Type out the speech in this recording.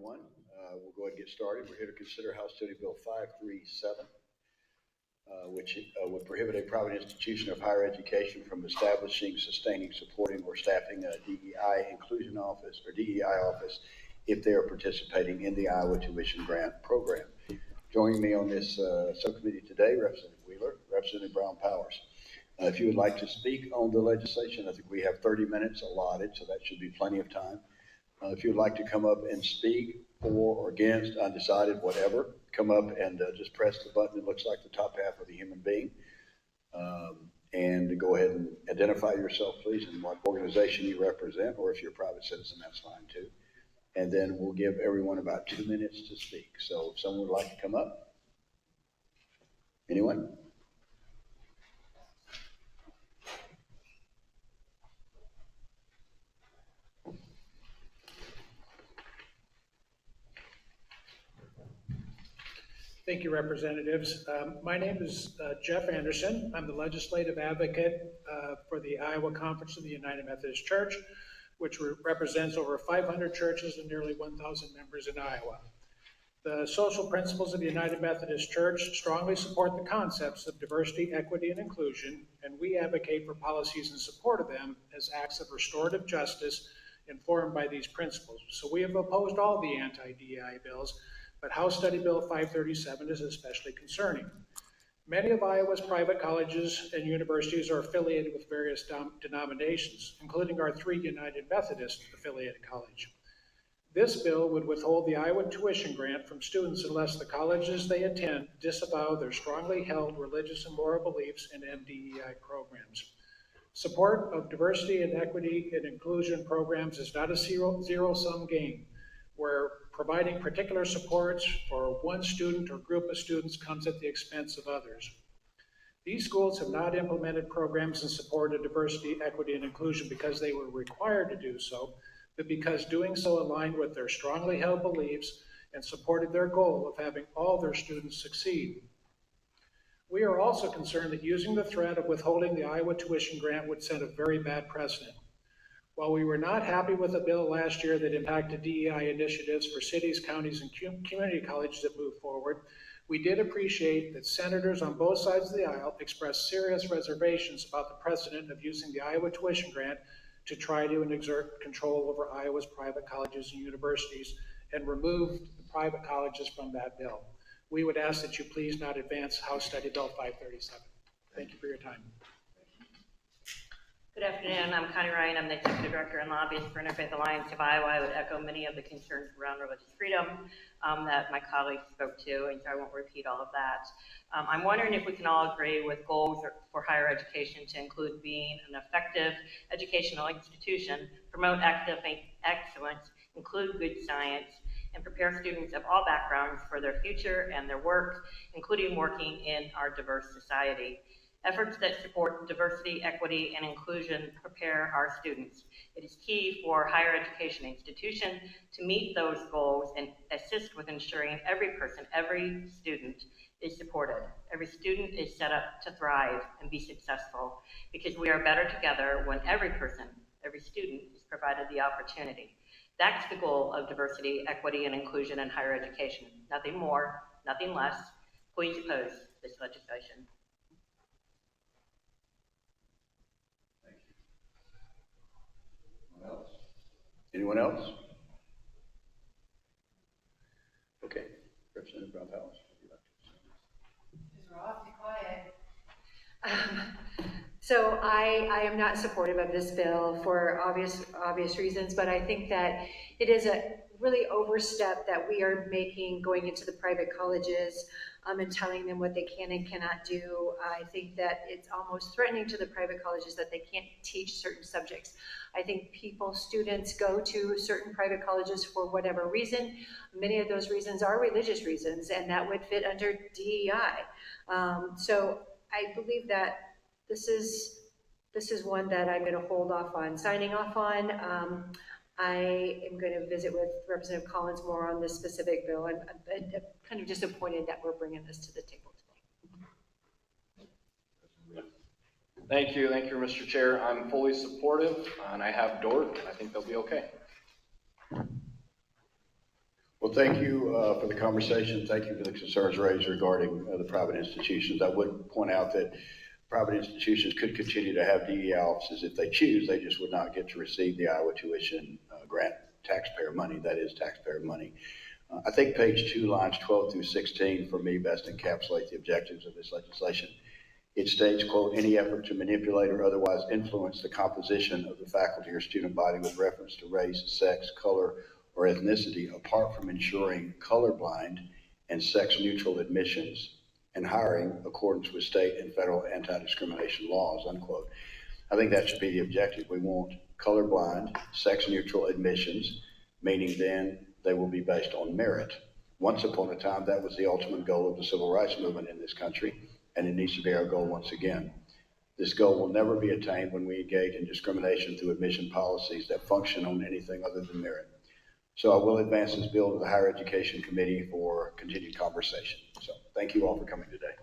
everyone. We'll go ahead and get started. We're here to consider House Study Bill 537, which would prohibit a private institution of higher education from establishing, sustaining, supporting, or staffing a DEI inclusion office or DEI office if they are participating in the Iowa Tuition Grant Program. Joining me on this subcommittee today, Representative Wheeler, Representative Brown-Powers. If you would like to speak on the legislation, I think we have 30 minutes allotted, so that should be plenty of time. If you'd like to come up and speak for or against, undecided, whatever, come up and just press the button that looks like the top half of a human being. And go ahead and identify yourself, please, and what organization you represent, or if you're a private citizen, that's fine too. And then we'll give everyone about 2 minutes to speak. So if someone would like to come up. Anyone? Thank you, representatives. My name is Jeff Anderson. I'm the legislative advocate for the Iowa Conference of the United Methodist Church, which represents over 500 churches and nearly 1,000 members in Iowa. The social principles of the United Methodist Church strongly support the concepts of diversity, equity, and inclusion, and we advocate for policies in support of them as acts of restorative justice informed by these principles. So we have opposed all the anti-DEI bills, but House Study Bill 537 is especially concerning. Many of Iowa's private colleges and universities are affiliated with various denominations, including our 3 United Methodist affiliated college. This bill would withhold the Iowa tuition grant from students unless the colleges they attend disavow their strongly held religious and moral beliefs in DEI programs. Support of diversity and equity and inclusion programs is not a zero-sum game, where providing particular supports for one student or group of students comes at the expense of others. These schools have not implemented programs in support of diversity, equity, and inclusion because they were required to do so, but because doing so aligned with their strongly held beliefs and supported their goal of having all their students succeed. We are also concerned that using the threat of withholding the Iowa tuition grant would set a very bad precedent. While we were not happy with a bill last year that impacted DEI initiatives for cities, counties, and community colleges that moved forward, we did appreciate that senators on both sides of the aisle expressed serious reservations about the precedent of using the Iowa tuition grant to try to exert control over Iowa's private colleges and universities and remove the private colleges from that bill. We would ask that you please not advance House Study Bill 537. Thank you for your time. Good afternoon. I'm Connie Ryan. I'm the Executive Director and Lobbyist for Interfaith Alliance of Iowa. I would echo many of the concerns around religious freedom that my colleagues spoke to, and so I won't repeat all of that. I'm wondering if we can all agree with goals for higher education to include being an effective educational institution, promote academic excellence, include good science, and prepare students of all backgrounds for their future and their work, including working in our diverse society. Efforts that support diversity, equity, and inclusion prepare our students. It is key for higher education institutions to meet those goals and assist with ensuring every person, every student is supported. Every student is set up to thrive and be successful because we are better together when every person, every student is provided the opportunity. That's the goal of diversity, equity, and inclusion in higher education. Nothing more, nothing less. Please oppose this legislation. Anyone else? Okay, Representative Brown-Powers. We're awfully quiet. So I am not supportive of this bill for obvious reasons, but I think that it is a really overstep that we are making going into the private colleges and telling them what they can and cannot do. I think that it's almost threatening to the private colleges that they can't teach certain subjects. I think students go to certain private colleges for whatever reason. Many of those reasons are religious reasons, and that would fit under DEI. So I believe that this is one that I'm going to hold off on signing off on. I am going to visit with Representative Collins more on this specific bill. I'm kind of disappointed that we're bringing this to the table today. Thank you, Mr. Chair. I'm fully supportive, and I have Dort. I think they'll be okay. Well, Well, thank you for the conversation. Thank you for the concerns raised regarding the private institutions. I would point out that private institutions could continue to have DEI offices if they choose. They just would not get to receive the Iowa tuition grant taxpayer money. That is taxpayer money. I think page 2, lines 12 through 16 for me best encapsulate the objectives of this legislation. It states, quote, any effort to manipulate or otherwise influence the composition of the faculty or student body with reference to race, sex, color, or ethnicity, apart from ensuring colorblind and sex-neutral admissions and hiring in accordance with state and federal anti-discrimination laws, unquote. I think that should be the objective. We want colorblind, sex-neutral admissions, meaning then they will be based on merit. Once upon a time, that was the ultimate goal of the civil rights movement in this country, and it needs to be our goal once again. This goal will never be attained when we engage in discrimination through admission policies that function on anything other than merit. So I will advance this bill to the Higher Education Committee for continued conversation. So thank you all for coming today.